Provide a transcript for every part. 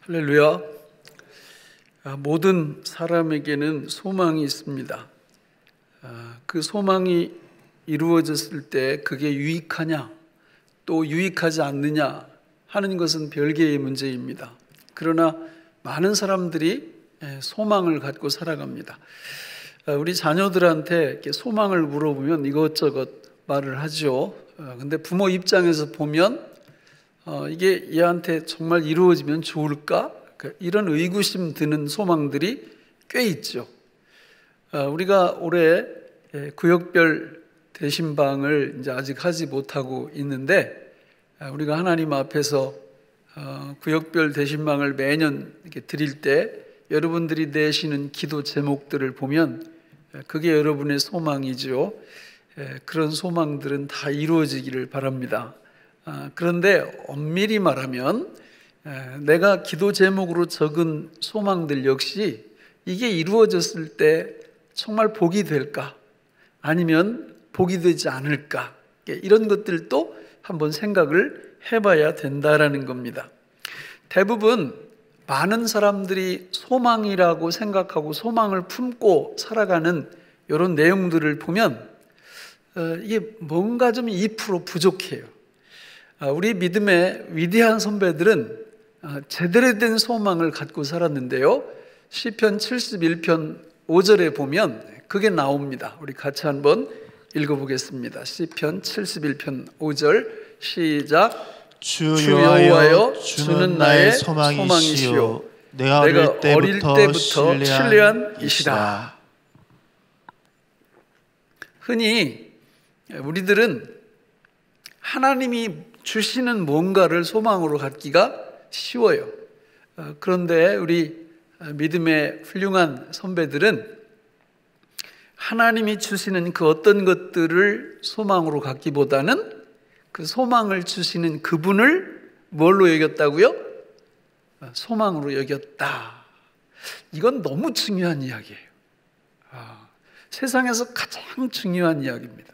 할렐루야. 모든 사람에게는 소망이 있습니다. 그 소망이 이루어졌을 때 그게 유익하냐 또 유익하지 않느냐 하는 것은 별개의 문제입니다. 그러나 많은 사람들이 소망을 갖고 살아갑니다. 우리 자녀들한테 이렇게 소망을 물어보면 이것저것 말을 하죠. 근데 부모 입장에서 보면 이게 얘한테 정말 이루어지면 좋을까? 이런 의구심 드는 소망들이 꽤 있죠. 우리가 올해 구역별 대신방을 이제 아직 하지 못하고 있는데, 우리가 하나님 앞에서 구역별 대신방을 매년 이렇게 드릴 때 여러분들이 내시는 기도 제목들을 보면 그게 여러분의 소망이죠. 그런 소망들은 다 이루어지기를 바랍니다. 그런데 엄밀히 말하면 내가 기도 제목으로 적은 소망들 역시 이게 이루어졌을 때 정말 복이 될까? 아니면 복이 되지 않을까? 이런 것들도 한번 생각을 해봐야 된다라는 겁니다. 대부분 많은 사람들이 소망이라고 생각하고 소망을 품고 살아가는 이런 내용들을 보면 이게 뭔가 좀 2% 부족해요. 우리 믿음의 위대한 선배들은 제대로 된 소망을 갖고 살았는데요. 시편 71편 5절에 보면 그게 나옵니다. 우리 같이 한번 읽어보겠습니다. 시편 71편 5절 시작. 주 여호와여 주는 나의 소망이시요 내가 어릴 때부터 신뢰한 이시라. 흔히 우리들은 하나님이 주시는 뭔가를 소망으로 갖기가 쉬워요. 그런데 우리 믿음의 훌륭한 선배들은 하나님이 주시는 그 어떤 것들을 소망으로 갖기보다는 그 소망을 주시는 그분을 뭘로 여겼다고요? 소망으로 여겼다. 이건 너무 중요한 이야기예요. 세상에서 가장 중요한 이야기입니다.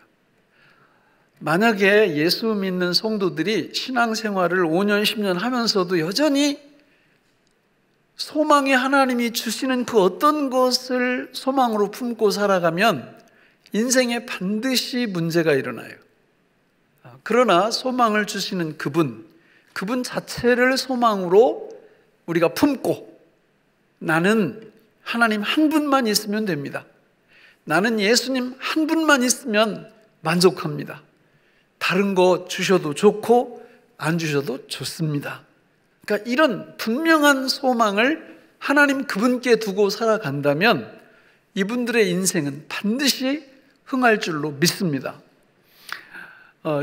만약에 예수 믿는 성도들이 신앙생활을 5년, 10년 하면서도 여전히 소망이 하나님이 주시는 그 어떤 것을 소망으로 품고 살아가면 인생에 반드시 문제가 일어나요. 그러나 소망을 주시는 그분 자체를 소망으로 우리가 품고 나는 하나님 한 분만 있으면 됩니다. 나는 예수님 한 분만 있으면 만족합니다. 다른 거 주셔도 좋고 안 주셔도 좋습니다. 그러니까 이런 분명한 소망을 하나님 그분께 두고 살아간다면 이분들의 인생은 반드시 흥할 줄로 믿습니다.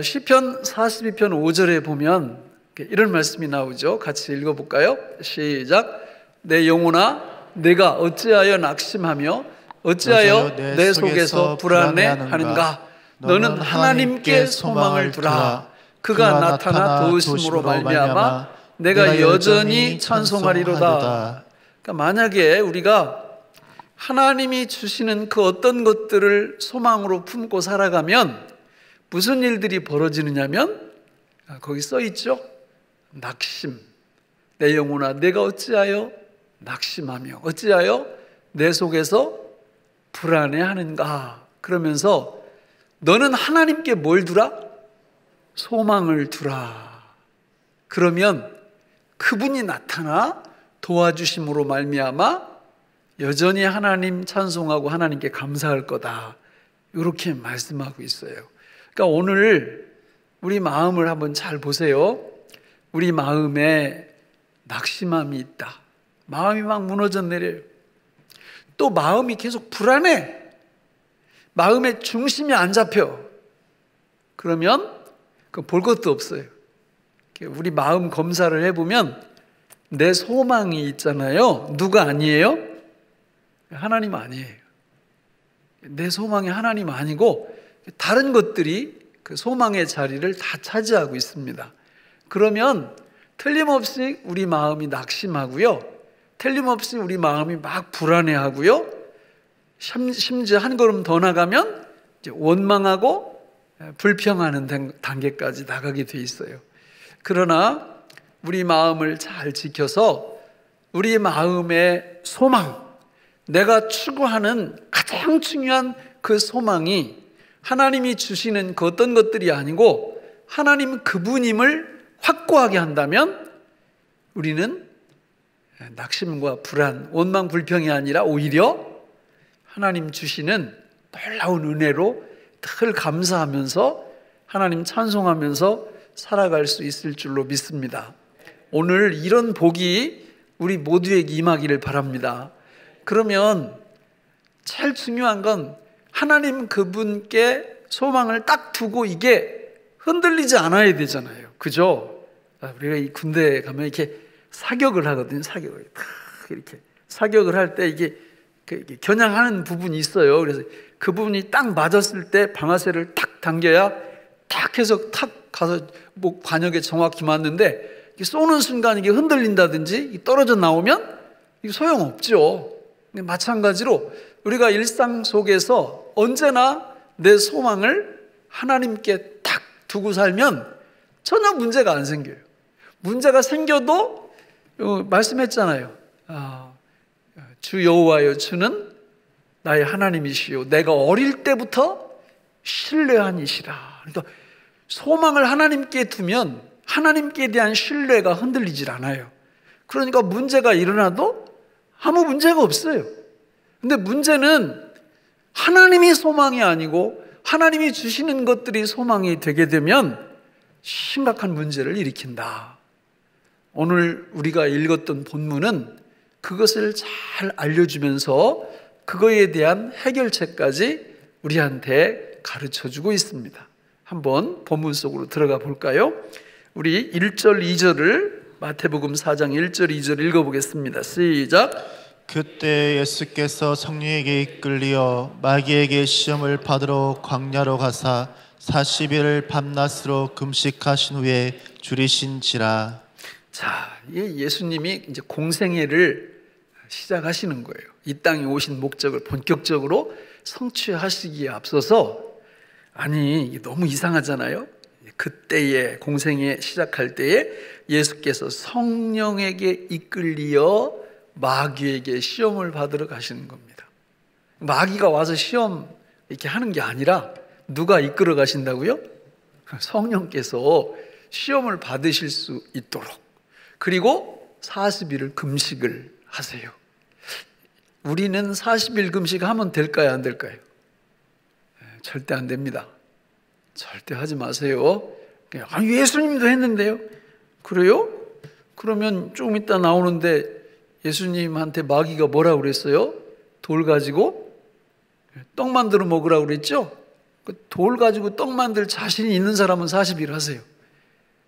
시편 42편 5절에 보면 이런 말씀이 나오죠. 같이 읽어볼까요? 시작. 내 영혼아 내가 어찌하여 낙심하며 어찌하여 내 속에서 불안해하는가? 너는 하나님께 소망을 두라. 그가 나타나 도우심으로 말미암아 내가 여전히 찬송하리로다. 그러니까 만약에 우리가 하나님이 주시는 그 어떤 것들을 소망으로 품고 살아가면 무슨 일들이 벌어지느냐면 거기 써 있죠. 낙심. 내 영혼아 내가 어찌하여 낙심하며 어찌하여 내 속에서 불안해하는가? 그러면서 너는 하나님께 뭘 두라? 소망을 두라. 그러면 그분이 나타나 도와주심으로 말미암아 여전히 하나님 찬송하고 하나님께 감사할 거다. 이렇게 말씀하고 있어요. 그러니까 오늘 우리 마음을 한번 잘 보세요. 우리 마음에 낙심함이 있다. 마음이 막 무너져 내려요. 또 마음이 계속 불안해. 마음의 중심이 안 잡혀. 그러면 그 볼 것도 없어요. 우리 마음 검사를 해보면 내 소망이 있잖아요. 누가 아니에요? 하나님 아니에요. 내 소망이 하나님 아니고 다른 것들이 그 소망의 자리를 다 차지하고 있습니다. 그러면 틀림없이 우리 마음이 낙심하고요. 틀림없이 우리 마음이 막 불안해하고요. 심지어 한 걸음 더 나가면 이제 원망하고 불평하는 단계까지 나가게 돼 있어요. 그러나 우리 마음을 잘 지켜서 우리 마음의 소망, 내가 추구하는 가장 중요한 그 소망이 하나님이 주시는 그 어떤 것들이 아니고 하나님 그분임을 확고하게 한다면 우리는 낙심과 불안, 원망, 불평이 아니라 오히려 하나님 주시는 놀라운 은혜로 늘 감사하면서 하나님 찬송하면서 살아갈 수 있을 줄로 믿습니다. 오늘 이런 복이 우리 모두에게 임하기를 바랍니다. 그러면 제일 중요한 건 하나님 그분께 소망을 딱 두고 이게 흔들리지 않아야 되잖아요. 그죠? 우리가 이 군대에 가면 이렇게 사격을 하거든요. 사격을 탁 이렇게 사격을 할 때 이게 겨냥하는 부분이 있어요. 그래서 그 부분이 딱 맞았을 때 방아쇠를 탁 당겨야 탁 해서 탁 가서 목 관역에 정확히 맞는데 쏘는 순간 이게 흔들린다든지 떨어져 나오면 이게 소용없죠. 마찬가지로 우리가 일상 속에서 언제나 내 소망을 하나님께 딱 두고 살면 전혀 문제가 안 생겨요. 문제가 생겨도 말씀했잖아요. 주 여호와여, 주는 나의 하나님이시요 내가 어릴 때부터 신뢰한 이시라. 그러니까 소망을 하나님께 두면 하나님께 대한 신뢰가 흔들리질 않아요. 그러니까 문제가 일어나도 아무 문제가 없어요. 근데 문제는 하나님이 소망이 아니고 하나님이 주시는 것들이 소망이 되게 되면 심각한 문제를 일으킨다. 오늘 우리가 읽었던 본문은 그것을 잘 알려주면서 그거에 대한 해결책까지 우리한테 가르쳐주고 있습니다. 한번 본문 속으로 들어가 볼까요? 우리 1절 2절을 마태복음 4장 1절 2절 읽어보겠습니다. 시작. 그때 예수께서 성령에게 이끌리어 마귀에게 시험을 받으러 광야로 가사 40일을 밤낮으로 금식하신 후에 줄이신지라. 자, 예수님이 이제 공생애를 시작하시는 거예요. 이 땅에 오신 목적을 본격적으로 성취하시기에 앞서서, 아니 너무 이상하잖아요. 그때에 공생애 시작할 때에 예수께서 성령에게 이끌리어 마귀에게 시험을 받으러 가시는 겁니다. 마귀가 와서 시험 이렇게 하는 게 아니라 누가 이끌어 가신다고요? 성령께서 시험을 받으실 수 있도록, 그리고 40일을 금식을 하세요. 우리는 40일 금식하면 될까요, 안 될까요? 절대 안 됩니다. 절대 하지 마세요. 예수님도 했는데요. 그래요? 그러면 조금 이따 나오는데 예수님한테 마귀가 뭐라고 그랬어요? 돌 가지고 떡 만들어 먹으라고 그랬죠? 돌 가지고 떡 만들 자신이 있는 사람은 40일 하세요.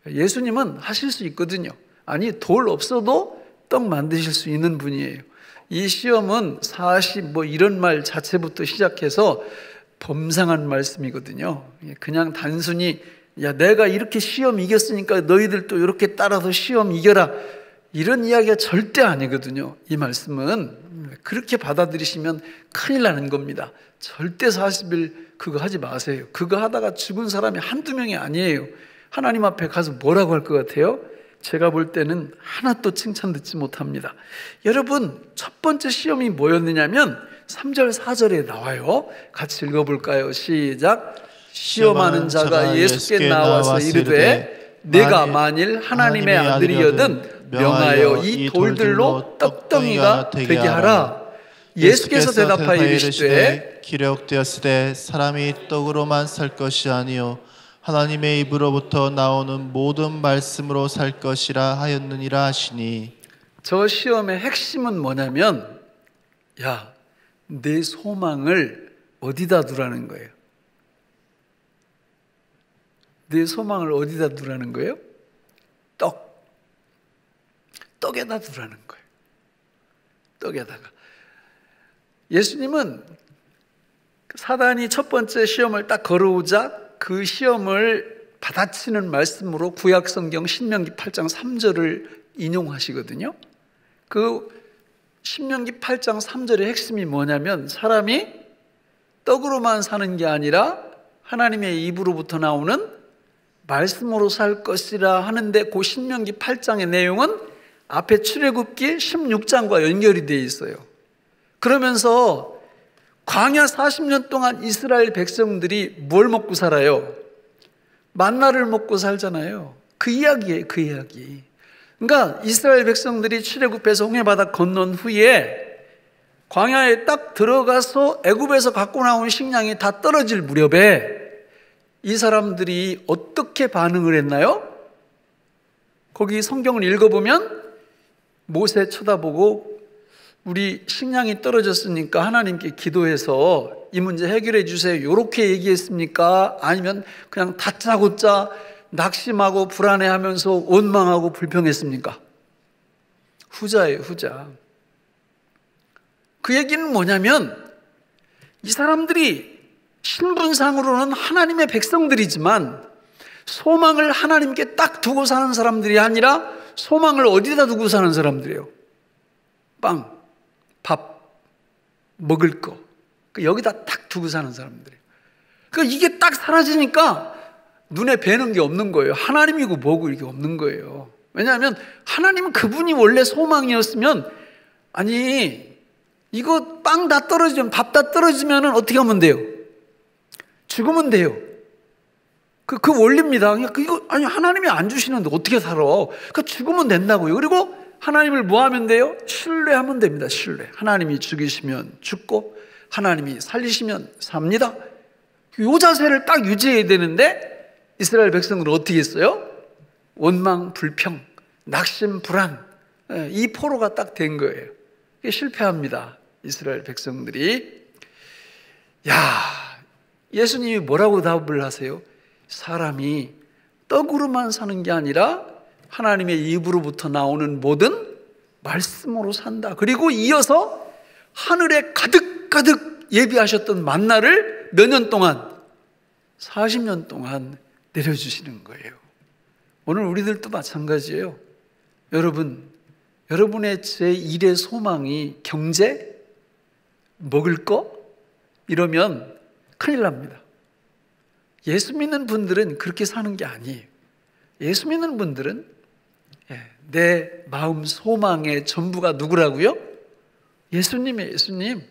예수님은 하실 수 있거든요. 아니, 돌 없어도 떡 만드실 수 있는 분이에요. 이 시험은 40 이런 말 자체부터 시작해서 범상한 말씀이거든요. 그냥 단순히 야, 내가 이렇게 시험 이겼으니까 너희들도 이렇게 따라서 시험 이겨라, 이런 이야기가 절대 아니거든요. 이 말씀은 그렇게 받아들이시면 큰일 나는 겁니다. 절대 40일 그거 하지 마세요. 그거 하다가 죽은 사람이 한두 명이 아니에요. 하나님 앞에 가서 뭐라고 할 것 같아요? 제가 볼 때는 하나도 칭찬 듣지 못합니다. 여러분, 첫 번째 시험이 뭐였느냐면 3절 4절에 나와요. 같이 읽어볼까요? 시작. 시험하는 자가 예수께 나와서 이르되 내가 만일 하나님의 아들이여든 명하여 이 돌들로 떡덩이가 되게 하라. 예수께서 대답하여 이르시되 기록되었으되 사람이 떡으로만 살 것이 아니요 하나님의 입으로부터 나오는 모든 말씀으로 살 것이라 하였느니라 하시니. 저 시험의 핵심은 뭐냐면, 야, 내 소망을 어디다 두라는 거예요? 내 소망을 어디다 두라는 거예요? 떡에다 두라는 거예요. 떡에다가. 예수님은 사단이 첫 번째 시험을 딱 걸어오자 그 시험을 받아치는 말씀으로 구약 성경 신명기 8장 3절을 인용하시거든요. 그 신명기 8장 3절의 핵심이 뭐냐면, 사람이 떡으로만 사는 게 아니라 하나님의 입으로부터 나오는 말씀으로 살 것이라 하는데, 그 신명기 8장의 내용은 앞에 출애굽기 16장과 연결이 되어 있어요. 그러면서 광야 40년 동안 이스라엘 백성들이 뭘 먹고 살아요? 만나를 먹고 살잖아요. 그 이야기예요, 그 이야기. 그러니까 이스라엘 백성들이 출애굽해서 홍해바다 건넌 후에 광야에 딱 들어가서 애굽에서 갖고 나온 식량이 다 떨어질 무렵에 이 사람들이 어떻게 반응을 했나요? 거기 성경을 읽어보면 모세 쳐다보고 우리 식량이 떨어졌으니까 하나님께 기도해서 이 문제 해결해 주세요, 이렇게 얘기했습니까? 아니면 그냥 다짜고짜 낙심하고 불안해하면서 원망하고 불평했습니까? 후자예요, 후자. 그 얘기는 뭐냐면 이 사람들이 신분상으로는 하나님의 백성들이지만 소망을 하나님께 딱 두고 사는 사람들이 아니라 소망을 어디다 두고 사는 사람들이에요? 빵, 밥, 먹을 거, 여기다 딱 두고 사는 사람들이에요. 그러니까 이게 딱 사라지니까 눈에 뵈는 게 없는 거예요. 하나님이고 뭐고 이게 없는 거예요. 왜냐하면 하나님은 그분이 원래 소망이었으면, 아니 이거 빵 다 떨어지면, 밥 다 떨어지면 어떻게 하면 돼요? 죽으면 돼요. 그 원리입니다. 이거 아니 하나님이 안 주시는데 어떻게 살아? 그러니까 죽으면 된다고요. 그리고 하나님을 뭐 하면 돼요? 신뢰하면 됩니다. 신뢰. 하나님이 죽이시면 죽고 하나님이 살리시면 삽니다. 이 자세를 딱 유지해야 되는데 이스라엘 백성들은 어떻게 했어요? 원망, 불평, 낙심, 불안, 이 포로가 딱 된 거예요. 실패합니다. 이스라엘 백성들이. 예수님이 뭐라고 답을 하세요? 사람이 떡으로만 사는 게 아니라 하나님의 입으로부터 나오는 모든 말씀으로 산다. 그리고 이어서 하늘에 가득가득 예비하셨던 만나를 몇 년 동안? 40년 동안 내려주시는 거예요. 오늘 우리들도 마찬가지예요. 여러분의 제1의 소망이 경제? 먹을 거? 이러면 큰일 납니다. 예수 믿는 분들은 그렇게 사는 게 아니에요. 예수 믿는 분들은 내 마음 소망의 전부가 누구라고요? 예수님이에요. 예수님.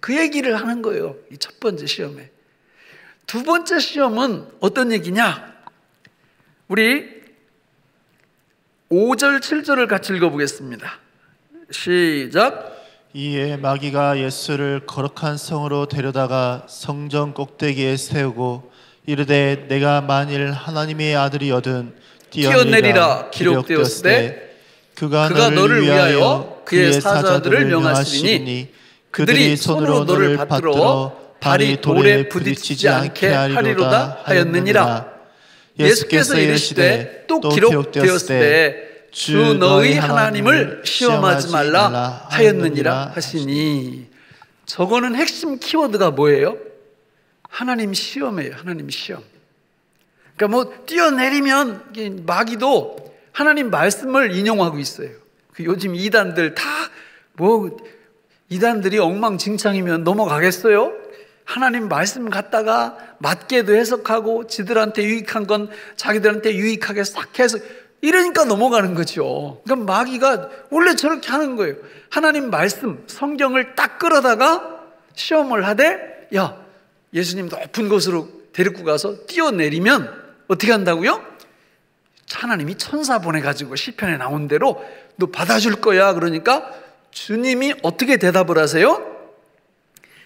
그 얘기를 하는 거예요. 이 첫 번째 시험에. 두 번째 시험은 어떤 얘기냐? 우리 5절 7절을 같이 읽어보겠습니다. 시작. 이에 마귀가 예수를 거룩한 성으로 데려다가 성전 꼭대기에 세우고 이르되 내가 만일 하나님의 아들이거든 뛰어내리라 기록되었으되 그가 너를 위하여 그의 사자들을 명하시리니 그들이 손으로 너를 받들어 발이 돌에 부딪히지 않게 하리로다 하였느니라. 예수께서 이르시되 또 기록되었으되 주 너희 하나님을 시험하지 말라 하였느니라 하시니. 저거는 핵심 키워드가 뭐예요? 하나님 시험이에요. 하나님 시험. 그러니까 뭐 뛰어내리면 마귀도 하나님 말씀을 인용하고 있어요. 요즘 이단들 이단들이 엉망진창이면 넘어가겠어요? 하나님 말씀 갖다가 맞게도 해석하고 지들한테 유익한 건 자기들한테 유익하게 싹 해서 이러니까 넘어가는 거죠. 그러니까 마귀가 원래 저렇게 하는 거예요. 하나님 말씀, 성경을 딱 끌어다가 시험을 하되, 예수님 높은 곳으로 데리고 가서 뛰어내리면 어떻게 한다고요? 하나님이 천사 보내가지고 시편에 나온 대로 너 받아줄 거야. 그러니까 주님이 어떻게 대답을 하세요?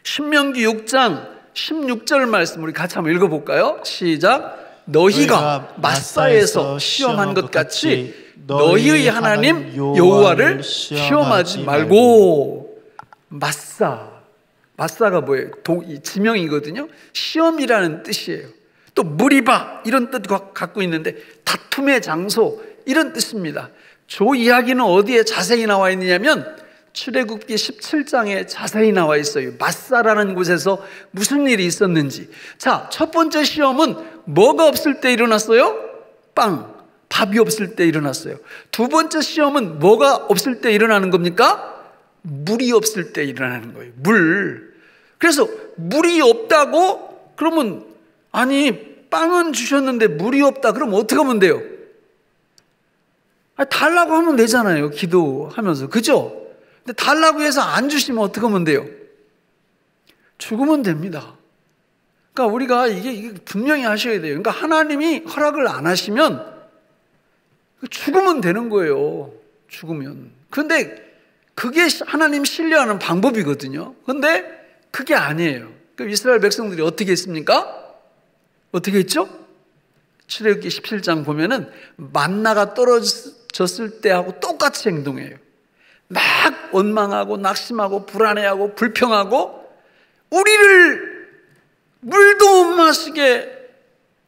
신명기 6장 16절 말씀 우리 같이 한번 읽어볼까요? 시작. 너희가 마사에서 시험한 것 같이 너희의 하나님 여호와를 시험하지 말고. 마사가 뭐예요? 지명이거든요. 시험이라는 뜻이에요. 또 무리바 이런 뜻 갖고 있는데 다툼의 장소 이런 뜻입니다. 저 이야기는 어디에 자세히 나와 있느냐면 출애굽기 17장에 자세히 나와 있어요. 마사라는 곳에서 무슨 일이 있었는지. 자, 첫 번째 시험은 뭐가 없을 때 일어났어요? 밥이 없을 때 일어났어요. 두 번째 시험은 뭐가 없을 때 일어나는 겁니까? 물이 없을 때 일어나는 거예요. 물. 그래서 물이 없다고 그러면 빵은 주셨는데 물이 없다 그러면 어떻게 하면 돼요? 달라고 하면 되잖아요. 기도하면서. 그죠? 근데 달라고 해서 안 주시면 어떻게 하면 돼요? 죽으면 됩니다. 그러니까 우리가 이게 분명히 하셔야 돼요. 그러니까 하나님이 허락을 안 하시면 죽으면 되는 거예요. 죽으면. 근데 그게 하나님 신뢰하는 방법이거든요. 근데 그게 아니에요. 그럼 이스라엘 백성들이 어떻게 했습니까? 어떻게 했죠? 출애굽기 17장 보면은 만나가 떨어졌을 때하고 똑같이 행동해요. 막 원망하고 낙심하고 불안해하고 불평하고 우리를 물도 못 마시게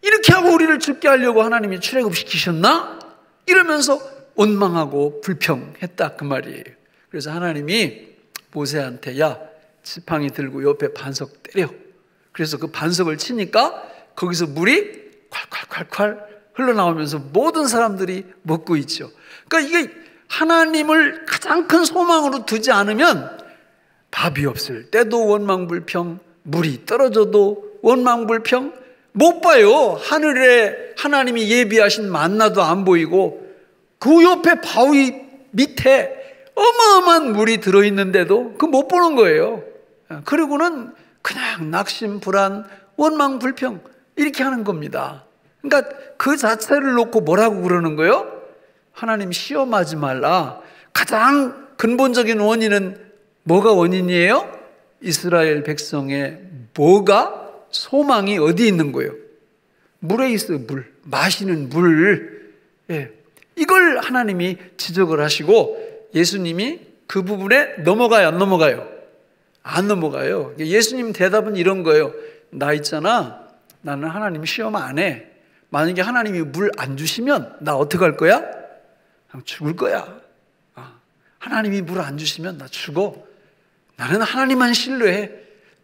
이렇게 하고 우리를 죽게 하려고 하나님이 출애굽시키셨나? 이러면서 원망하고 불평했다 그 말이에요. 그래서 하나님이 모세한테 야 지팡이 들고 옆에 반석 때려. 그래서 그 반석을 치니까 거기서 물이 콸콸콸콸 흘러나오면서 모든 사람들이 먹고 있죠. 그러니까 이게 하나님을 가장 큰 소망으로 두지 않으면 밥이 없을 때도 원망불평, 물이 떨어져도 원망불평, 못 봐요. 하늘에 하나님이 예비하신 만나도 안 보이고 그 옆에 바위 밑에 어마어마한 물이 들어있는데도 그 못 보는 거예요. 그리고는 그냥 낙심, 불안, 원망, 불평 이렇게 하는 겁니다. 그러니까 그 자체를 놓고 뭐라고 그러는 거예요? 하나님 시험하지 말라. 가장 근본적인 원인은 뭐가 원인이에요? 이스라엘 백성의 뭐가 소망이 어디 있는 거예요? 물에 있어요. 물. 마시는 물. 예. 이걸 하나님이 지적을 하시고 예수님이 그 부분에 넘어가요? 안 넘어가요? 안 넘어가요. 예수님 대답은 이런 거예요. 나 있잖아. 나는 하나님 시험 안 해. 만약에 하나님이 물 안 주시면 나 어떻게 할 거야? 그냥 죽을 거야. 하나님이 물 안 주시면 나 죽어. 나는 하나님만 신뢰해.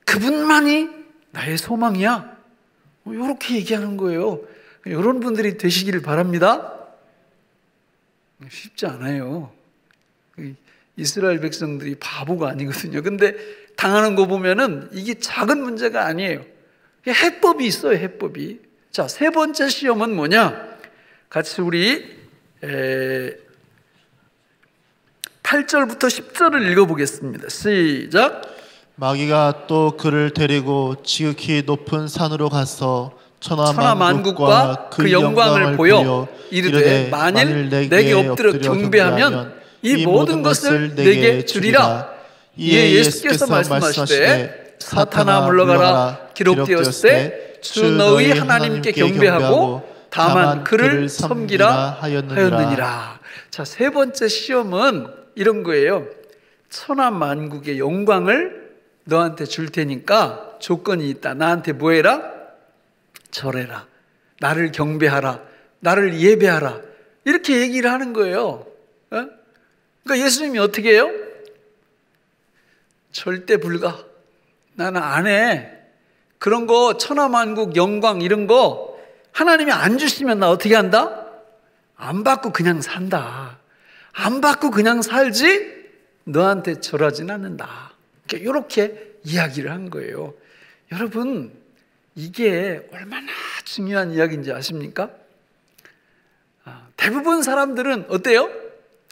그분만이 나의 소망이야. 이렇게 얘기하는 거예요. 이런 분들이 되시기를 바랍니다. 쉽지 않아요. 이스라엘 백성들이 바보가 아니거든요. 근데 당하는 거 보면은 이게 작은 문제가 아니에요. 해법이 있어요. 해법이. 자, 세 번째 시험은 뭐냐? 같이 우리 8절부터 10절을 읽어보겠습니다. 시작. 마귀가 또 그를 데리고 지극히 높은 산으로 가서 천하만국과 그 영광을 보여 이르되 만일 내게 엎드려 경배하면 이 모든 것을 내게 주리라. 이에 예수께서 말씀하시되 사탄아 물러가라. 기록되었으되 주 너희 하나님께 경배하고 다만 그를 섬기라 하였느니라. 자, 세 번째 시험은 이런 거예요. 천하만국의 영광을 너한테 줄 테니까 조건이 있다. 나한테 뭐 해라? 절해라. 나를 경배하라. 나를 예배하라. 이렇게 얘기를 하는 거예요. 그러니까 예수님이 어떻게 해요? 절대 불가. 나는 안 해. 그런 거 천하만국 영광 이런 거 하나님이 안 주시면 나 어떻게 한다? 안 받고 그냥 산다. 안 받고 그냥 살지 너한테 절하진 않는다. 이렇게 이야기를 한 거예요. 여러분 이게 얼마나 중요한 이야기인지 아십니까? 대부분 사람들은 어때요?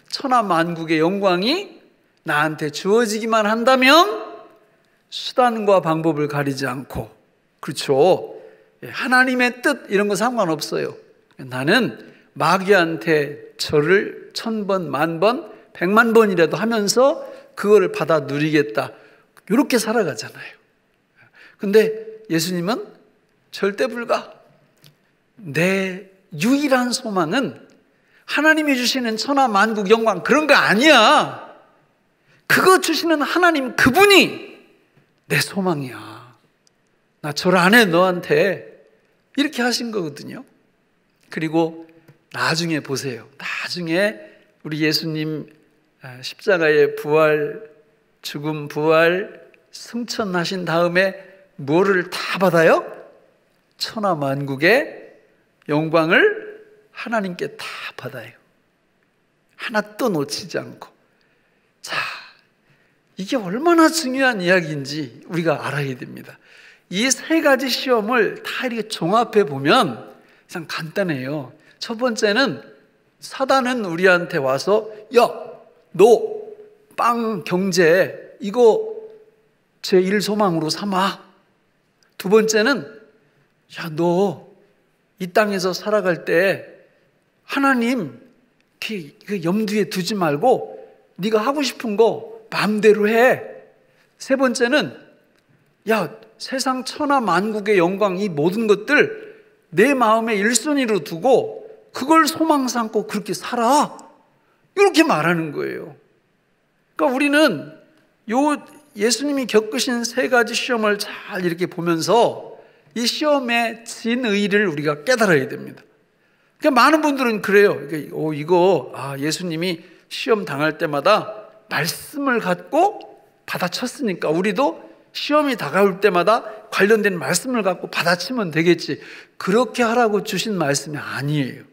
천하만국의 영광이 나한테 주어지기만 한다면 수단과 방법을 가리지 않고, 그렇죠? 하나님의 뜻 이런 거 상관없어요. 나는 마귀한테 절을 1000번, 10,000번, 100,000번이라도 하면서 그거를 받아 누리겠다. 이렇게 살아가잖아요. 근데 예수님은 절대 불가. 내 유일한 소망은 하나님이 주시는 천하만국 영광 그런 거 아니야. 그거 주시는 하나님 그분이 내 소망이야. 나 절 안 해 너한테. 이렇게 하신 거거든요. 그리고 나중에 보세요. 나중에 우리 예수님 십자가의 부활, 죽음, 부활, 승천하신 다음에 뭐를 다 받아요? 천하만국의 영광을 하나님께 다 받아요. 하나도 놓치지 않고. 자, 이게 얼마나 중요한 이야기인지 우리가 알아야 됩니다. 이 세 가지 시험을 다 이렇게 종합해 보면 참 간단해요. 첫 번째는 사단은 우리한테 와서 야, 너 빵 경제 이거 제1소망으로 삼아. 두 번째는 야, 너 이 땅에서 살아갈 때 하나님 그 염두에 두지 말고 네가 하고 싶은 거 마음대로 해. 세 번째는 야, 세상 천하 만국의 영광 이 모든 것들 내 마음에 1순위로 두고 그걸 소망 삼고 그렇게 살아. 이렇게 말하는 거예요. 그러니까 우리는 예수님이 겪으신 3가지 시험을 잘 이렇게 보면서 이 시험의 진의를 우리가 깨달아야 됩니다. 그러니까 많은 분들은 그래요. 예수님이 시험 당할 때마다 말씀을 갖고 받아쳤으니까 우리도 시험이 다가올 때마다 관련된 말씀을 갖고 받아치면 되겠지. 그렇게 하라고 주신 말씀이 아니에요.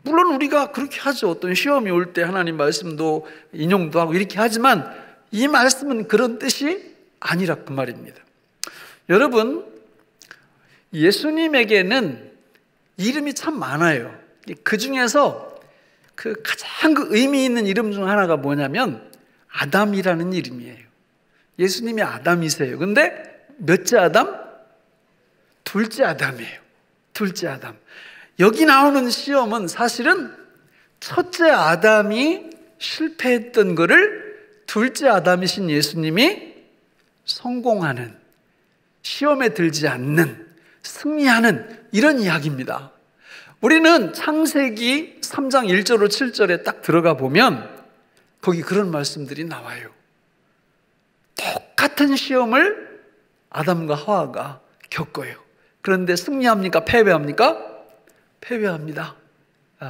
물론 우리가 그렇게 하죠. 어떤 시험이 올 때 하나님 말씀도 인용도 하고 이렇게 하지만 이 말씀은 그런 뜻이 아니라 그 말입니다. 여러분, 예수님에게는 이름이 참 많아요. 그 중에서 가장 의미 있는 이름 중 하나가 뭐냐면 아담이라는 이름이에요. 예수님이 아담이세요. 근데 몇째 아담? 둘째 아담이에요. 둘째 아담. 여기 나오는 시험은 사실은 첫째 아담이 실패했던 거를 둘째 아담이신 예수님이 성공하는, 시험에 들지 않는, 승리하는 이런 이야기입니다. 우리는 창세기 3장 1절로 7절에 딱 들어가 보면 거기 그런 말씀들이 나와요. 똑같은 시험을 아담과 하와가 겪어요. 그런데 승리합니까? 패배합니까? 패배합니다.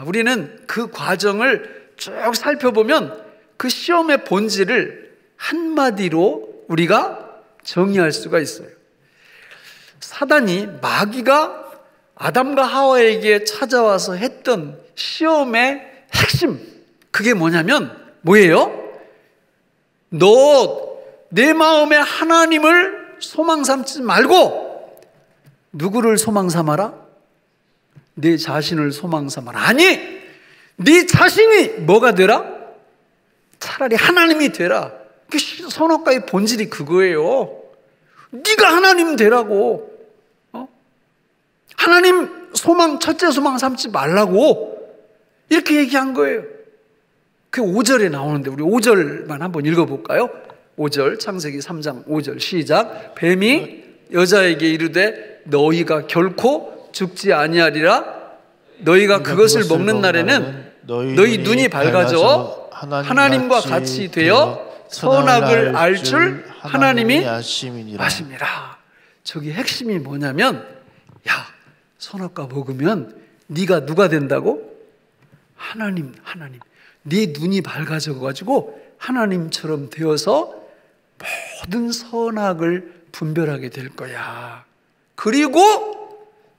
우리는 그 과정을 쭉 살펴보면 그 시험의 본질을 한마디로 우리가 정의할 수가 있어요. 사단이, 마귀가 아담과 하와에게 찾아와서 했던 시험의 핵심, 그게 뭐냐면 뭐예요? 너 내 마음에 하나님을 소망 삼지 말고 누구를 소망 삼아라? 내 자신을 소망 삼아라. 아니, 네 자신이 뭐가 되라? 차라리 하나님이 되라. 선악과의 본질이 그거예요. 네가 하나님 되라고. 하나님 소망, 첫째 소망 삼지 말라고 이렇게 얘기한 거예요. 그 5절에 나오는데 우리 5절만 한번 읽어볼까요? 5절, 창세기 3장 5절 시작. 뱀이 여자에게 이르되 너희가 결코 죽지 아니하리라. 너희가 그것을 먹는 날에는 너희 눈이 밝아져 하나님과 같이 되어 선악을 알 줄 하나님이 아심이라. 저기 핵심이 뭐냐면, 야, 선악과 먹으면 네가 누가 된다고? 하나님. 네 눈이 밝아져 가지고 하나님처럼 되어서 모든 선악을 분별하게 될 거야. 그리고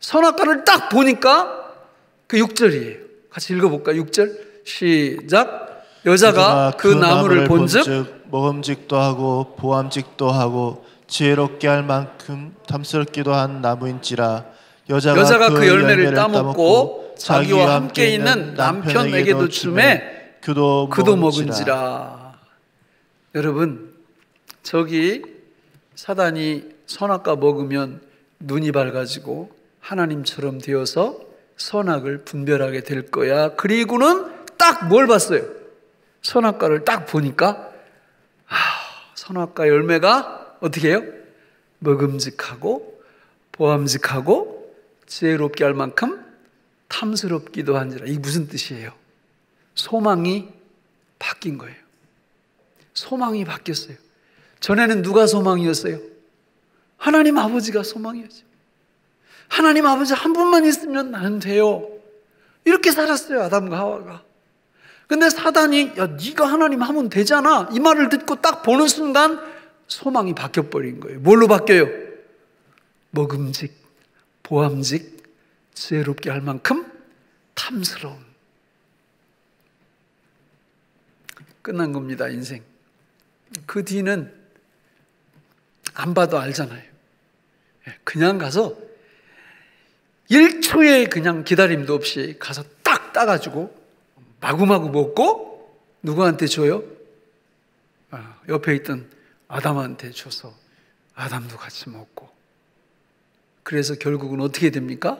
선악과를 딱 보니까 그 6절이에요. 같이 읽어볼까? 6절 시작. 여자가 그 나무를 본즉 먹음직도 하고 보암직도 하고 지혜롭게 할 만큼 탐스럽기도 한 나무인지라. 여자가 그 열매를 따먹고 자기와 함께 있는 남편에게도 주매 그도 먹은지라. 여러분, 저기 사단이 선악과 먹으면 눈이 밝아지고 하나님처럼 되어서 선악을 분별하게 될 거야. 그리고는 딱 뭘 봤어요? 선악과를 딱 보니까 선악과 열매가 어떻게 해요? 먹음직하고 보암직하고 지혜롭게 할 만큼 탐스럽기도 한지라. 이게 무슨 뜻이에요? 소망이 바뀐 거예요. 소망이 바뀌었어요. 전에는 누가 소망이었어요? 하나님 아버지가 소망이었죠. 하나님 아버지 한 분만 있으면 나는 돼요. 이렇게 살았어요, 아담과 하와가. 근데 사단이 야, 네가 하나님 하면 되잖아, 이 말을 듣고 딱 보는 순간 소망이 바뀌어버린 거예요. 뭘로 바뀌어요? 먹음직, 보암직, 지혜롭게 할 만큼 탐스러운. 끝난 겁니다, 인생. 그 뒤는 안 봐도 알잖아요. 그냥 가서 1초의 그냥 기다림도 없이 가서 딱 따가지고 마구마구 먹고 누구한테 줘요? 옆에 있던 아담한테 줘서 아담도 같이 먹고. 그래서 결국은 어떻게 됩니까?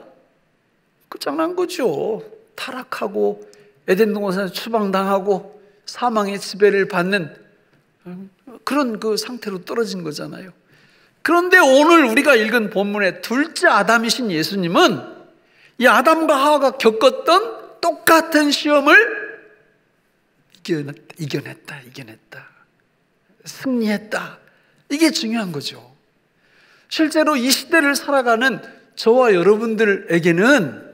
끝장난 거죠. 타락하고 에덴 동산에서 추방당하고 사망의 지배를 받는 그런 그 상태로 떨어진 거잖아요. 그런데 오늘 우리가 읽은 본문의 둘째 아담이신 예수님은 이 아담과 하와가 겪었던 똑같은 시험을 이겨냈다. 승리했다. 이게 중요한 거죠. 실제로 이 시대를 살아가는 저와 여러분들에게는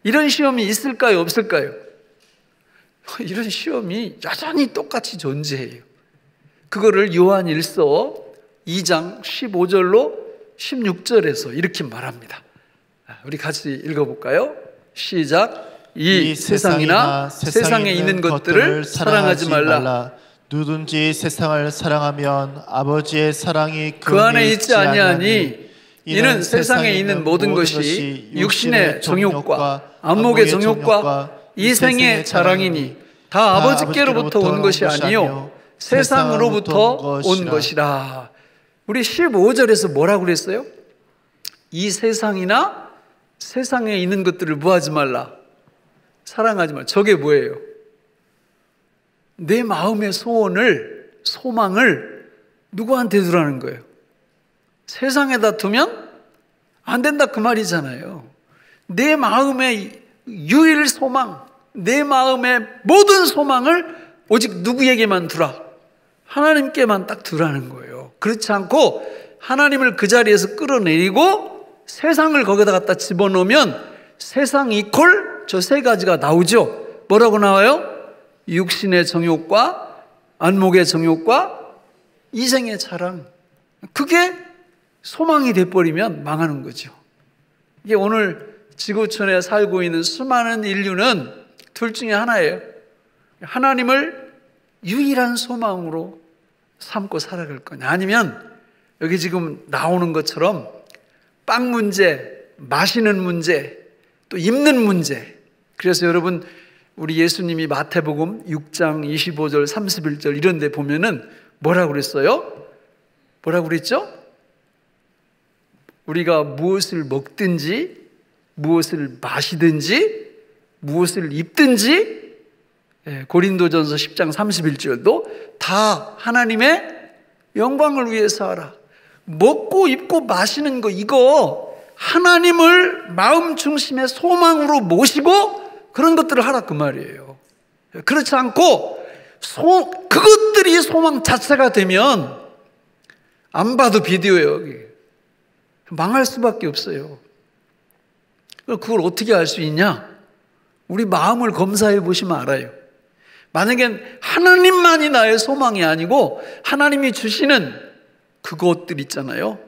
이런 시험이 있을까요? 없을까요? 이런 시험이 여전히 똑같이 존재해요. 그거를 요한 1서 2장 15절로 16절에서 이렇게 말합니다. 우리 같이 읽어볼까요? 시작. 이 세상이나 세상에 있는 것들을 사랑하지 말라. 누든지 세상을 사랑하면 아버지의 사랑이 그 안에 있지 아니하니 이는 세상에 있는 모든 것이 육신의 정욕과 안목의 정욕과 이생의 자랑이니 다 아버지께로부터 온 것이 아니요 세상으로부터 온 것이라. 우리 15절에서 뭐라고 그랬어요? 이 세상이나 세상에 있는 것들을 뭐하지 말라? 사랑하지 말라. 저게 뭐예요? 내 마음의 소원을, 소망을 누구한테 두라는 거예요? 세상에다 두면 안 된다 그 말이잖아요. 내 마음의 유일 소망, 내 마음의 모든 소망을 오직 누구에게만 두라? 하나님께만 딱 두라는 거예요. 그렇지 않고 하나님을 그 자리에서 끌어내리고 세상을 거기다 갖다 집어넣으면 세상 이퀄 저 세 가지가 나오죠. 뭐라고 나와요? 육신의 정욕과 안목의 정욕과 이생의 자랑. 그게 소망이 돼버리면 망하는 거죠. 이게 오늘 지구촌에 살고 있는 수많은 인류는 둘 중에 하나예요. 하나님을 유일한 소망으로 삼고 살아갈 거냐, 아니면 여기 지금 나오는 것처럼 빵 문제, 마시는 문제, 또 입는 문제. 그래서 여러분 우리 예수님이 마태복음 6장 25절 31절 이런 데 보면은 뭐라고 그랬어요? 뭐라고 그랬죠? 우리가 무엇을 먹든지 무엇을 마시든지 무엇을 입든지, 고린도전서 10장 31절도 다 하나님의 영광을 위해서 하라. 먹고 입고 마시는 거 이거 하나님을 마음 중심의 소망으로 모시고 그런 것들을 하라 그 말이에요. 그렇지 않고 그것들이 소망 자체가 되면 안 봐도 비디오예요. 망할 수밖에 없어요. 그걸 어떻게 알 수 있냐? 우리 마음을 검사해 보시면 알아요. 만약에 하나님만이 나의 소망이 아니고 하나님이 주시는 그것들 있잖아요.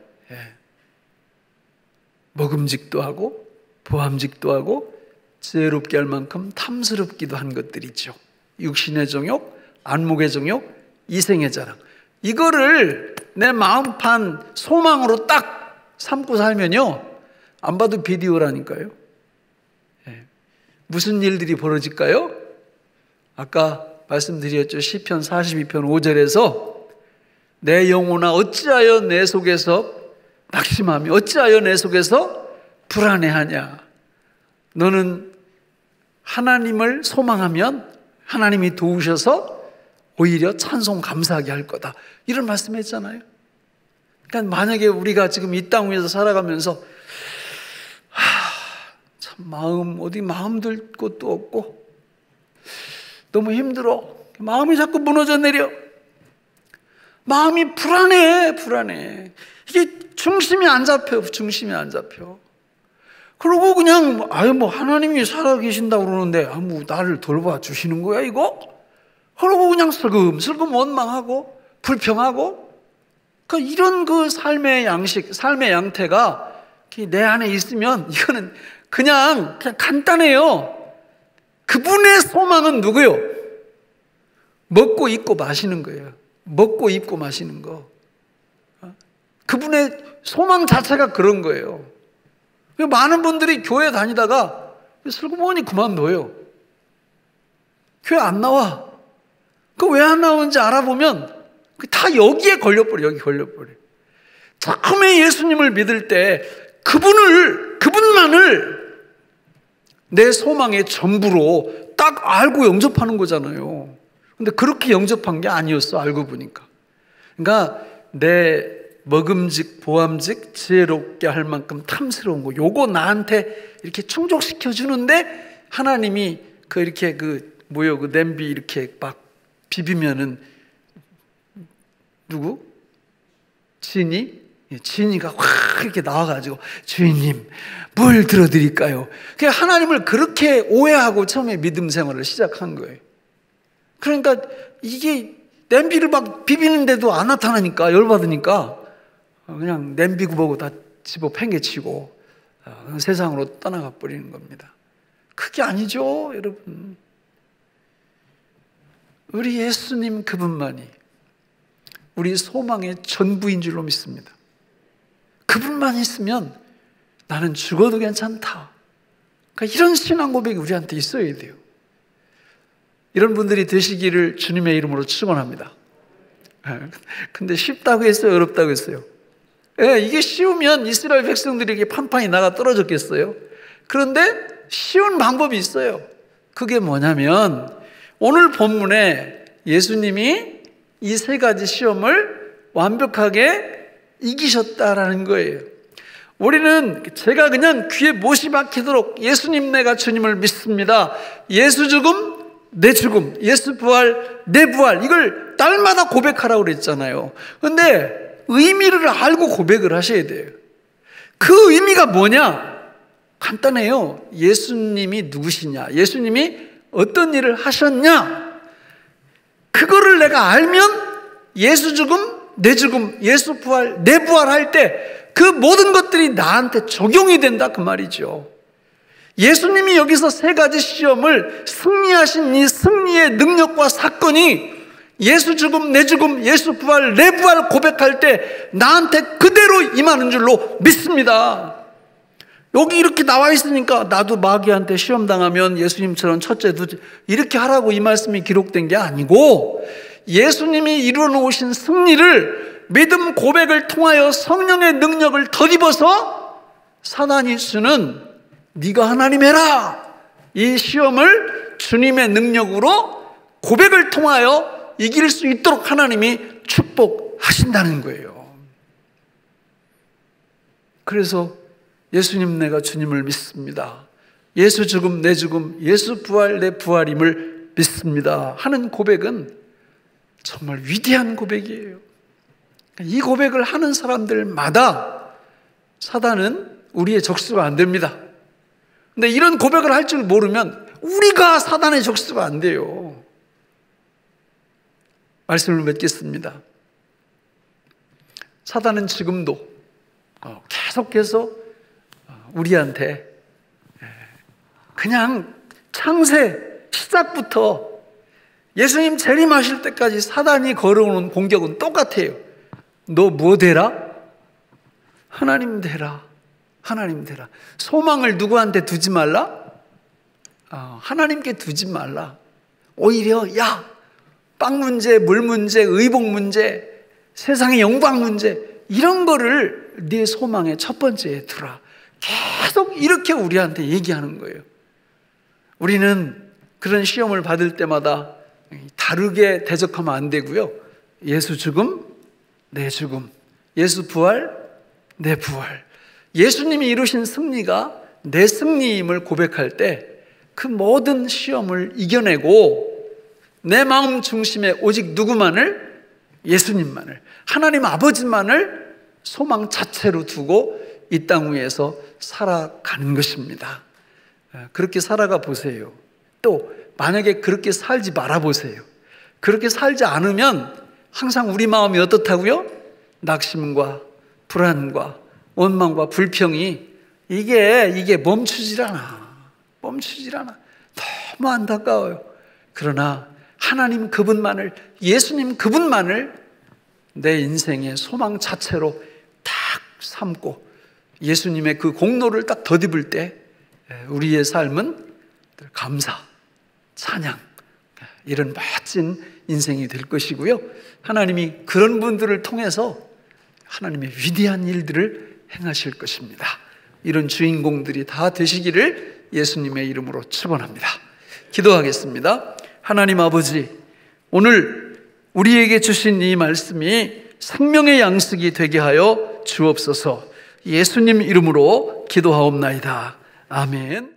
먹음직도 하고 보암직도 하고 지혜롭게 할 만큼 탐스럽기도 한 것들이 있죠. 육신의 정욕, 안목의 정욕, 이생의 자랑. 이거를 내 마음판 소망으로 딱 삼고 살면요, 안 봐도 비디오라니까요. 무슨 일들이 벌어질까요? 아까 말씀드렸죠. 시편 42편 5절에서 내 영혼아 어찌하여 내 속에서 낙심하며 어찌하여 내 속에서 불안해하냐. 너는 하나님을 소망하면 하나님이 도우셔서 오히려 찬송 감사하게 할 거다. 이런 말씀했잖아요. 그러니까 만약에 우리가 지금 이 땅 위에서 살아가면서 참 마음 들 곳도 없고 너무 힘들어. 마음이 자꾸 무너져 내려. 마음이 불안해. 이게 중심이 안 잡혀. 그리고 그냥 하나님이 살아계신다고 그러는데 나를 돌봐 주시는 거야 이거? 그러고 그냥 슬금 원망하고 불평하고, 그러니까 이런 그 삶의 양식, 삶의 양태가 내 안에 있으면 이거는 그냥 간단해요. 그분의 소망은 누구요? 먹고 입고 마시는 거예요. 먹고 입고 마시는 거. 그분의 소망 자체가 그런 거예요. 많은 분들이 교회 다니다가 슬그머니 그만둬요. 교회 안 나와. 그 왜 안 나오는지 알아보면 다 여기에 걸려버려. 여기 걸려버려. 처음에 예수님을 믿을 때 그분만을 내 소망의 전부로 딱 알고 영접하는 거잖아요. 근데 그렇게 영접한 게 아니었어, 알고 보니까. 그러니까 내 먹음직, 보암직, 지혜롭게 할 만큼 탐스러운 거, 요거 나한테 이렇게 충족시켜 주는데 하나님이 이렇게 그 냄비 이렇게 막 비비면은 누구? 진이가 확 이렇게 나와가지고 주인님 뭘 들어드릴까요? 그냥 하나님을 그렇게 오해하고 처음에 믿음 생활을 시작한 거예요. 그러니까 이게 냄비를 막 비비는데도 안 나타나니까 열받으니까 그냥 냄비 구멍을 다 집어 팽개치고 세상으로 떠나가 버리는 겁니다. 그게 아니죠, 여러분. 우리 예수님 그분만이 우리 소망의 전부인 줄로 믿습니다. 그분만 있으면 나는 죽어도 괜찮다. 그러니까 이런 신앙 고백이 우리한테 있어야 돼요. 이런 분들이 되시기를 주님의 이름으로 축원합니다. 근데 쉽다고 했어요? 어렵다고 했어요? 이게 쉬우면 이스라엘 백성들에게 판판이 나가 떨어졌겠어요? 그런데 쉬운 방법이 있어요. 그게 뭐냐면 오늘 본문에 예수님이 이 세 가지 시험을 완벽하게 이기셨다라는 거예요. 우리는 제가 그냥 귀에 못이 박히도록 예수님 내가 주님을 믿습니다. 예수 죽음, 내 죽음, 예수 부활, 내 부활, 이걸 날마다 고백하라고 그랬잖아요. 그런데 의미를 알고 고백을 하셔야 돼요. 그 의미가 뭐냐? 간단해요. 예수님이 누구시냐? 예수님이 어떤 일을 하셨냐? 그거를 내가 알면 예수 죽음, 내 죽음, 예수 부활, 내 부활 할 때 그 모든 것들이 나한테 적용이 된다 그 말이죠. 예수님이 여기서 세 가지 시험을 승리하신 이 승리의 능력과 사건이 예수 죽음, 내 죽음, 예수 부활, 내 부활 고백할 때 나한테 그대로 임하는 줄로 믿습니다. 여기 이렇게 나와 있으니까 나도 마귀한테 시험 당하면 예수님처럼 첫째, 둘째 이렇게 하라고 이 말씀이 기록된 게 아니고 예수님이 이루어 놓으신 승리를 믿음 고백을 통하여 성령의 능력을 덧입어서 사단이 주는 네가 하나님 해라, 이 시험을 주님의 능력으로 고백을 통하여 이길 수 있도록 하나님이 축복하신다는 거예요. 그래서 예수님 내가 주님을 믿습니다. 예수 죽음 내 죽음, 예수 부활 내 부활임을 믿습니다 하는 고백은 정말 위대한 고백이에요. 이 고백을 하는 사람들마다 사단은 우리의 적수가 안 됩니다. 근데 이런 고백을 할 줄 모르면 우리가 사단의 적수가 안 돼요. 말씀을 맺겠습니다. 사단은 지금도 계속해서 우리한테 그냥 창세 시작부터 예수님 재림하실 때까지 사단이 걸어오는 공격은 똑같아요. 너 뭐 되라? 하나님 되라. 하나님 되라. 소망을 누구한테 두지 말라? 하나님께 두지 말라. 오히려 빵 문제, 물 문제, 의복 문제, 세상의 영광 문제 이런 거를 네 소망의 첫 번째에 두라. 계속 이렇게 우리한테 얘기하는 거예요. 우리는 그런 시험을 받을 때마다 다르게 대적하면 안 되고요. 예수 죽음, 내 죽음, 예수 부활, 내 부활. 예수님이 이루신 승리가 내 승리임을 고백할 때 그 모든 시험을 이겨내고 내 마음 중심에 오직 누구만을? 예수님만을, 하나님 아버지만을 소망 자체로 두고 이 땅 위에서 살아가는 것입니다. 그렇게 살아가 보세요. 또 만약에 그렇게 살지 말아 보세요. 그렇게 살지 않으면 항상 우리 마음이 어떻다고요? 낙심과 불안과 원망과 불평이 이게 멈추질 않아. 너무 안타까워요. 그러나 하나님 그분만을, 예수님 그분만을 내 인생의 소망 자체로 딱 삼고 예수님의 그 공로를 딱 덧입을 때 우리의 삶은 감사, 찬양, 이런 멋진 인생이 될 것이고요. 하나님이 그런 분들을 통해서 하나님의 위대한 일들을 행하실 것입니다. 이런 주인공들이 다 되시기를 예수님의 이름으로 축원합니다. 기도하겠습니다. 하나님 아버지, 오늘 우리에게 주신 이 말씀이 생명의 양식이 되게 하여 주옵소서. 예수님 이름으로 기도하옵나이다. 아멘.